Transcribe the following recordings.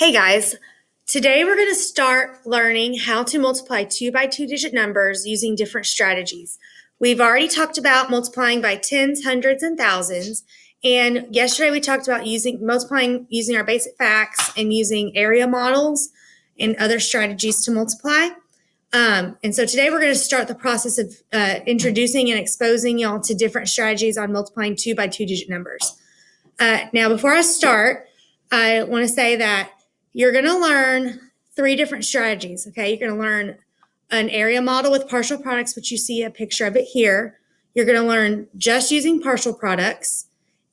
Hey guys, today we're going to start learning how to multiply 2 by 2 digit numbers using different strategies. We've already talked about multiplying by tens, hundreds, and thousands. And yesterday we talked about multiplying using our basic facts and using area models and other strategies to multiply. And so today we're going to start the process of introducing and exposing y'all to different strategies on multiplying 2 by 2 digit numbers. Now, before I start, I want to say that you're going to learn 3 different strategies, okay? You're going to learn an area model with partial products, which you see a picture of it here. You're going to learn just using partial products,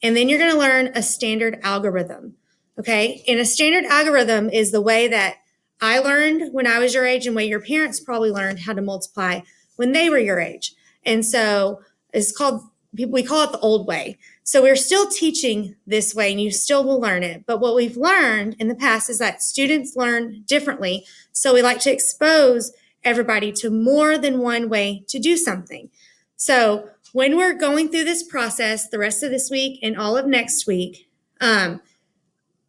and then you're going to learn a standard algorithm, okay? And a standard algorithm is the way that I learned when I was your age and way your parents probably learned how to multiply when they were your age. And so we call it the old way. So we're still teaching this way and you still will learn it. But what we've learned in the past is that students learn differently. So we like to expose everybody to more than one way to do something. So when we're going through this process the rest of this week and all of next week,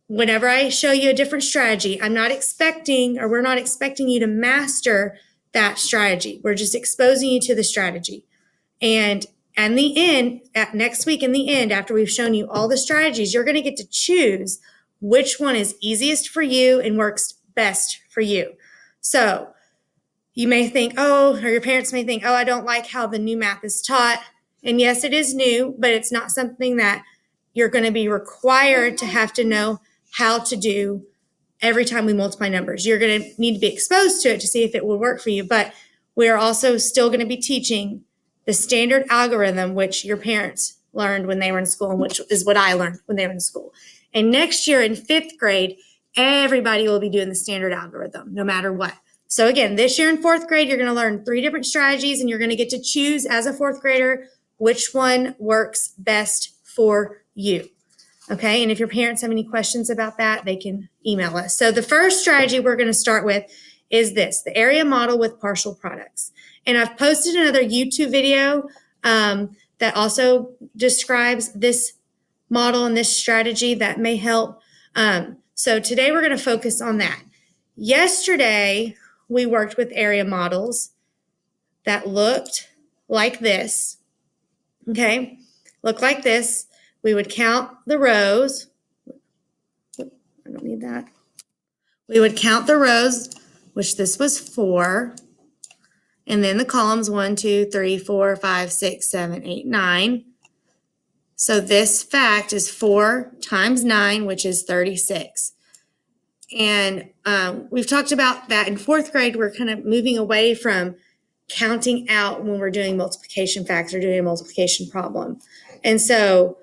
whenever I show you a different strategy, we're not expecting you to master that strategy. We're just exposing you to the strategy. And in the end, next week in the end, after we've shown you all the strategies, you're going to get to choose which one is easiest for you and works best for you. So you may think, or your parents may think, I don't like how the new math is taught. And yes, it is new, but it's not something that you're going to be required to have to know how to do every time we multiply numbers. You're going to need to be exposed to it to see if it will work for you. But we're also still going to be teaching the standard algorithm, which your parents learned when they were in school, and which is what I learned when they were in school. And next year in 5th grade, everybody will be doing the standard algorithm, no matter what. So again, this year in 4th grade, you're going to learn 3 different strategies, and you're going to get to choose as a 4th grader which one works best for you. Okay, and if your parents have any questions about that, they can email us. So the first strategy we're going to start with is this, the area model with partial products. And I've posted another YouTube video that also describes this model and this strategy that may help. So today we're going to focus on that. Yesterday, we worked with area models that looked like this, okay? Look like this. We would count the rows. I don't need that. We would count the rows, which this was 4. And then the columns 1, 2, 3, 4, 5, 6, 7, 8, 9. So this fact is 4 times 9, which is 36. And we've talked about that in 4th grade. We're kind of moving away from counting out when we're doing multiplication facts or doing a multiplication problem. And so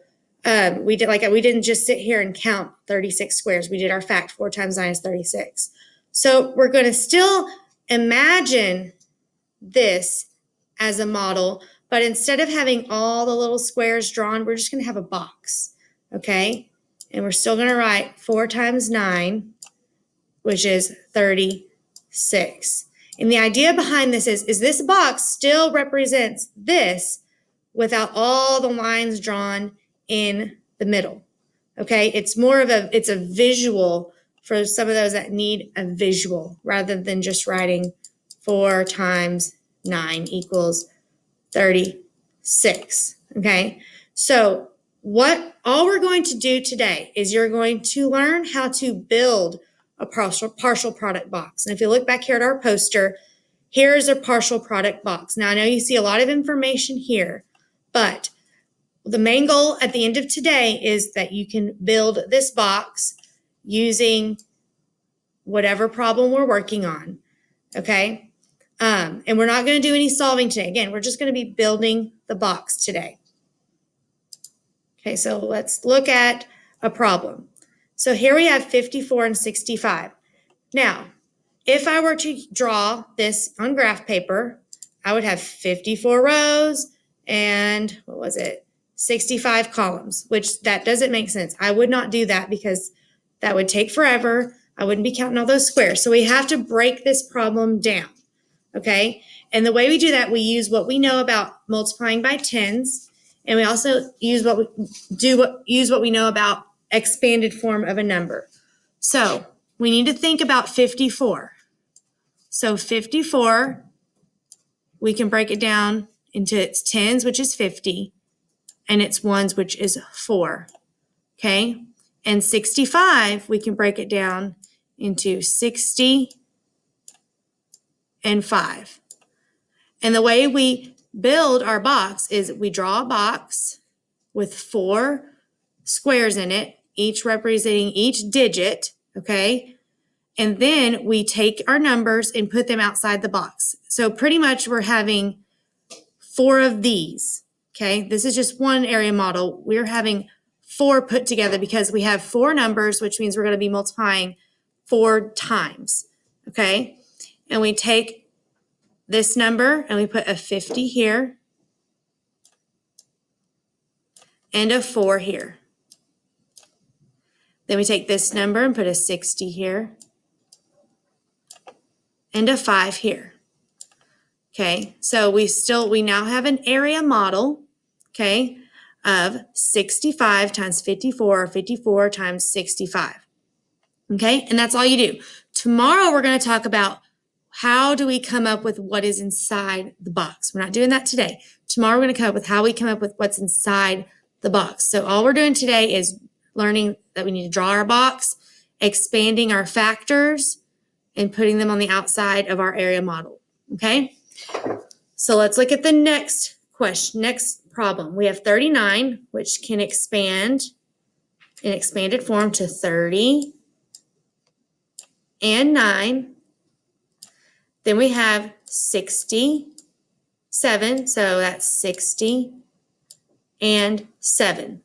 we didn't just sit here and count 36 squares. We did our fact, 4 times 9 is 36. So we're going to still imagine this as a model, but instead of having all the little squares drawn, we're just going to have a box, okay? And we're still going to write 4 times 9, which is 36. And the idea behind this is this box still represents this without all the lines drawn in the middle, okay? It's a visual for some of those that need a visual rather than just writing 4 times 9 equals 36, okay? So all we're going to do today is you're going to learn how to build a partial product box. And if you look back here at our poster, here's a partial product box. Now, I know you see a lot of information here, but the main goal at the end of today is that you can build this box using whatever problem we're working on, okay? And we're not going to do any solving today. Again, we're just going to be building the box today. Okay, so let's look at a problem. So here we have 54 and 65. Now, if I were to draw this on graph paper, I would have 54 rows and 65 columns, which that doesn't make sense. I would not do that because that would take forever. I wouldn't be counting all those squares. So we have to break this problem down, okay? And the way we do that, we use what we know about multiplying by tens, and we also use what we know about expanded form of a number. So we need to think about 54. So 54, we can break it down into its tens, which is 50, and its ones, which is 4. Okay? And 65, we can break it down into 60 and 5. And the way we build our box is we draw a box with 4 squares in it, each representing each digit, okay? And then we take our numbers and put them outside the box. So pretty much we're having 4 of these, okay? This is just one area model. We're having 4 put together because we have 4 numbers, which means we're going to be multiplying 4 times, okay? And we take this number and we put a 50 here and a 4 here. Then we take this number and put a 60 here and a 5 here. Okay, so we now have an area model, okay, of 65 times 54, or 54 times 65. Okay, and that's all you do. Tomorrow we're going to talk about how do we come up with what is inside the box. We're not doing that today. Tomorrow we're going to come up with how we come up with what's inside the box. So all we're doing today is learning that we need to draw our box, expanding our factors, and putting them on the outside of our area model. Okay? So let's look at the next question, next problem. We have 39, which can expand in expanded form to 30 and 9. Then we have 67, so that's 60 and 7.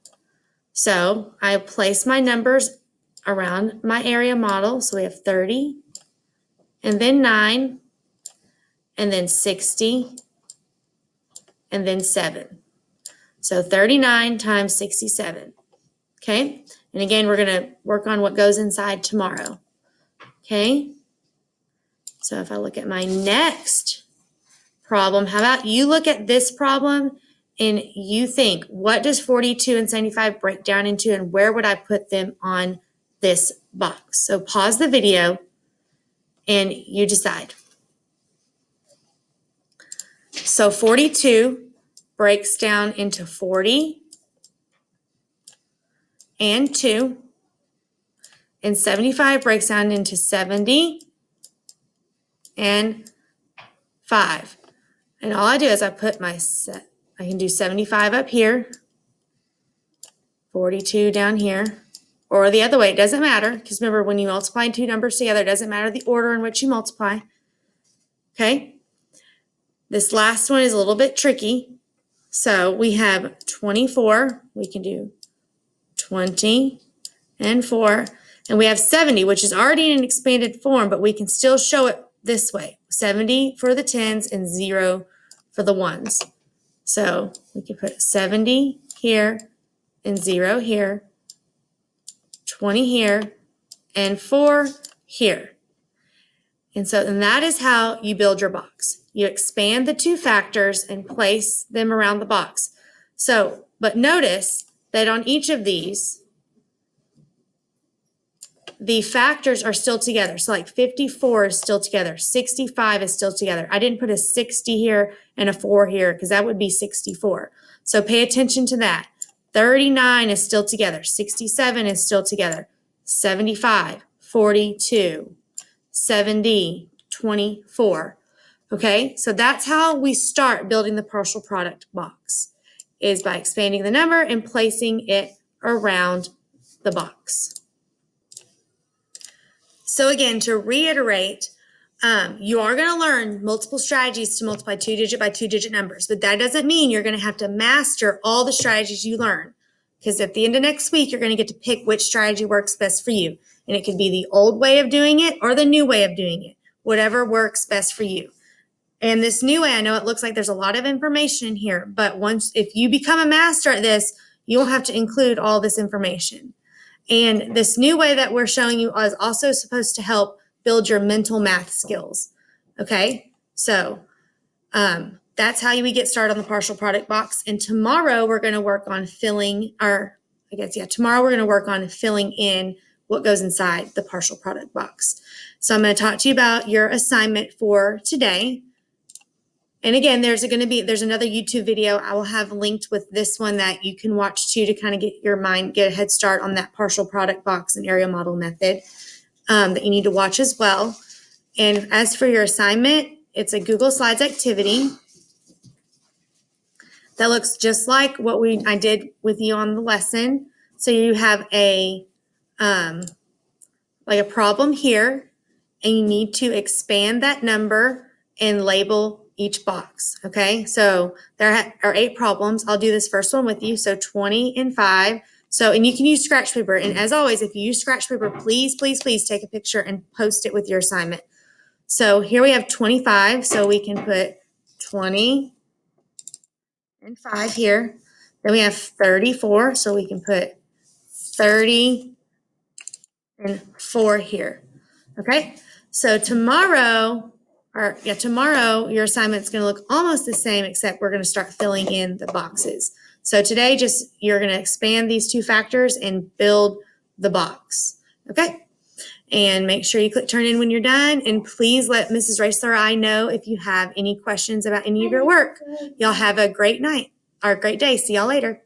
So I place my numbers around my area model. So we have 30 and then 9 and then 60 and then 7. So 39 times 67. Okay? And again, we're going to work on what goes inside tomorrow. Okay? So if I look at my next problem, how about you look at this problem and you think, what does 42 and 75 break down into and where would I put them on this box? So pause the video and you decide. So 42 breaks down into 40 and 2, and 75 breaks down into 70 and 5. And all I do is I put my I can do 75 up here, 42 down here, or the other way. It doesn't matter, because remember, when you multiply two numbers together, it doesn't matter the order in which you multiply. Okay? This last one is a little bit tricky. So we have 24. We can do 20 and 4. And we have 70, which is already in an expanded form, but we can still show it this way. 70 for the tens and 0 for the ones. So we can put 70 here and 0 here, 20 here, and 4 here. And that is how you build your box. You expand the two factors and place them around the box. So, but notice that on each of these, the factors are still together. So like 54 is still together. 65 is still together. I didn't put a 60 here and a 4 here because that would be 64. So pay attention to that. 39 is still together. 67 is still together. 75, 42, 70, 24. Okay, so that's how we start building the partial product box, is by expanding the number and placing it around the box. So again, to reiterate, you are going to learn multiple strategies to multiply 2-digit by 2-digit numbers, but that doesn't mean you're going to have to master all the strategies you learn, because at the end of next week, you're going to get to pick which strategy works best for you. And it could be the old way of doing it or the new way of doing it, whatever works best for you. And this new way, I know it looks like there's a lot of information in here, but if you become a master at this, you won't have to include all this information. And this new way that we're showing you is also supposed to help build your mental math skills. Okay, so that's how we get started on the partial product box. And tomorrow we're going to work on tomorrow we're going to work on filling in what goes inside the partial product box. So I'm going to talk to you about your assignment for today. And again, there's another YouTube video I will have linked with this one that you can watch too to kind of get a head start on that partial product box and area model method that you need to watch as well. And as for your assignment, it's a Google Slides activity that looks just like what I did with you on the lesson. So you have a problem here, and you need to expand that number and label each box. Okay, so there are 8 problems. I'll do this first one with you. So 20 and 5. So, and you can use scratch paper. And as always, if you use scratch paper, please, please, please take a picture and post it with your assignment. So here we have 25. So we can put 20 and 5 here. Then we have 34. So we can put 30 and 4 here. Okay, so tomorrow your assignment's going to look almost the same, except we're going to start filling in the boxes. So today, you're going to expand these 2 factors and build the box. Okay, and make sure you click turn in when you're done. And please let Mrs. Raisler or I know if you have any questions about any of your work. Y'all have a great night or a great day. See y'all later.